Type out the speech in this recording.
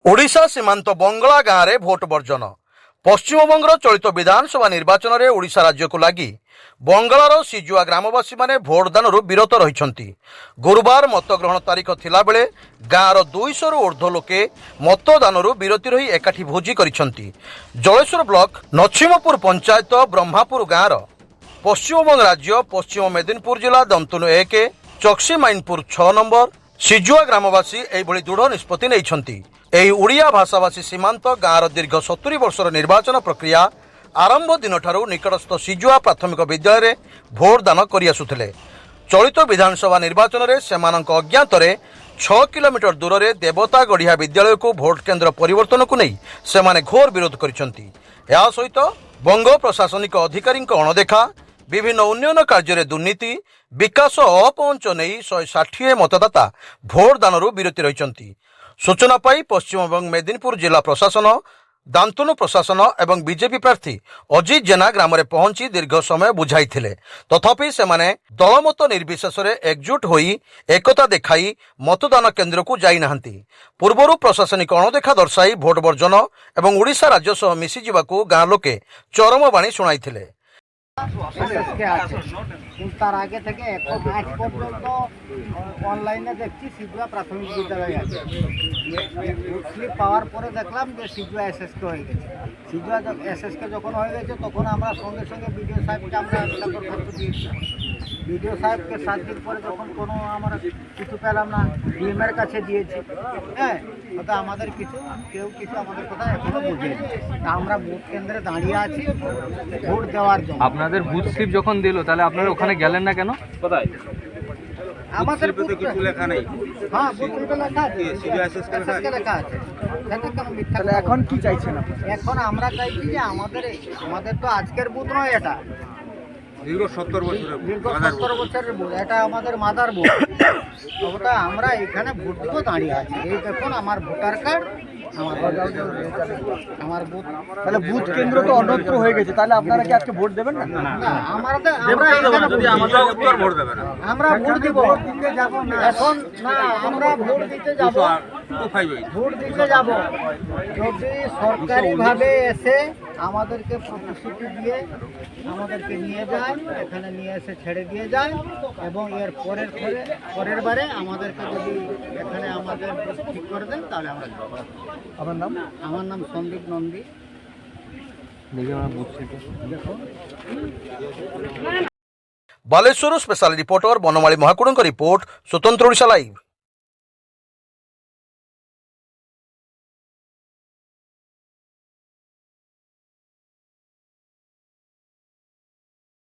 ओडिशा सीमांत बंगला गाँव में भोट बर्जन। पश्चिमबंगर चलित विधानसभा निर्वाचन में ओडिशा राज्य को लगी बंगलार सिजुआ ग्रामवासी माने भोटदान विरत रही। गुरुवार मतग्रहण तारीख थिला बेले गाँवर 200 ऊर्ध्व लोके मतदान विरति रही एकाठी भोजी करिसेंती। जलेश्वर ब्लॉक नछिमपुर पंचायत ब्रह्मापुर गाँवर पश्चिमबंग राज्य पश्चिम मेदिनीपुर जिला दंतुनु 1 चक्सी माइनपुर 6 नंबर सिजुआ ग्रामवासी एभली दृढ़ निष्पत्ति नहीं। ଏହି ଓଡ଼ିଆ ଭାଷାଭାଷୀ ସୀମାନ୍ତ ଗାଁର ଦୀର୍ଘ 70 ବର୍ଷର ନିର୍ବାଚନ ପ୍ରକ୍ରିୟା ଆରମ୍ଭ ଦିନଠାରୁ ନିକଟସ୍ଥ ସିଜୁଆ ପ୍ରାଥମିକ ବିଦ୍ୟାଳୟରେ ଭୋଟ ଦାନ କରିଆସୁଥିଲେ। ଚଳିତ ବିଧାନସଭା ନିର୍ବାଚନରେ ସେମାନଙ୍କ ଅଜ୍ଞାତରେ 6 କିଲୋମିଟର ଦୂରରେ ଦେବତା ଗଢ଼ିଆ ବିଦ୍ୟାଳୟକୁ ଭୋଟ କେନ୍ଦ୍ର ପରିବର୍ତ୍ତନକୁ ନେଇ ସେମାନେ ଘୋର ବିରୋଧ କରିଛନ୍ତି। ଏହା ସହିତ ବଙ୍ଗ ପ୍ରଶାସନିକ ଅଧିକାରୀଙ୍କ ଅଣଦେଖା, ବିଭିନ୍ନ ଉନ୍ନୟନ କାର୍ଯ୍ୟରେ ଦୁର୍ନୀତି, ବିକାଶ ଅପହଞ୍ଚ ନେଇ 160 मतदाता ଭୋଟ ଦାନରୁ ବିରତି ରହିଛନ୍ତି। सूचना पाई पश्चिमबंग मेदिनीपुर जिला प्रशासन, दांतुनु प्रशासन एवं बीजेपी प्रार्थी अजित जेना ग्राम में पहुंची दीर्घ समय बुझाई तथापि सेमाने दलमत निर्विशेष एकजुट होई एकता देखाई मतदान केन्द्र को जाई नाहंती। पूर्वरु प्रशासनिक अणदेखा दर्शाई भोट बर्जन एवं ओडिशा राज्य सह मिसी जिबाकू गाँ लोके चरम बाणी शुणाइथिले। তার আগে থেকে এখন আজ পর্যন্ত অনলাইনে দেখছি সিজুয়া প্রাথমিক বিদ্যালয় আছে। স্লিপ পাওয়ার পরে দেখলাম যে সিজুয়া এসএসকে হয়ে গেছে। সিজুয়া এসএসকে যখন হয়ে গেছে তখন আমরা সঙ্গে সঙ্গে বিডিও সাহেবকে আমরা দরখাস্ত দিয়েছি। বিডিও সাহেবকে 7 দিন পরে যখন কোনো আমরা কিছু পেলাম না, ডিএমের কাছে দিয়েছি। হ্যাঁ, তো আমাদের কেউ কিছু আমাদের কথা এখনো বুঝেনি। আমরা ভোট কেন্দ্রে দাঁড়িয়ে আছি ভোট দেওয়ার জন্য। আপনাদের বুথ স্লিপ যখন দিল তাহলে আপনারা ওখানে গেলেন না কেন? কোথায় আমাদের বুথে কিছু লেখা নেই। হ্যাঁ, বুথে লেখা আছে, সিজিএসএসকে লেখা আছে। তাহলে এখন কি চাইছেন আপনারা? এখন আমরা চাইছি যে আমাদের তো আজকের বুথ নয়, এটা দীর্ঘ 70 বছরের বুথ। এটা আমাদের মাদার বুথ। ওটা আমরা এখানে ভোট দিব দাঁড়িয়ে আছি। এই দেখুন আমার ভোটার কার্ড, আমার বুথ। তাহলে বুথ কেন্দ্র তো অন্যত্র হয়ে গেছে, তাহলে আপনারা কি আজকে ভোট দেবেন না? আমরা ভোট দিব যাব না এখন, না আমরা ভোট দিতে যাব। ভোট দিতে যাব যদি সরকারিভাবে এসে আমাদেরকে প্রতিশ্রুতি দিয়ে আমাদেরকে নিয়ে যায়, এখানে নিয়ে এসে ছেড়ে দিয়ে যায় এবং এর পরের বারে আমাদেরকে যদি এখানে আমাদের ঠিক করে দেন তাহলে আমরা যাব। আমার নাম Sandeep Nandi. Baleswar special reporter Banamali Mahakud report Swatantra Odisha live.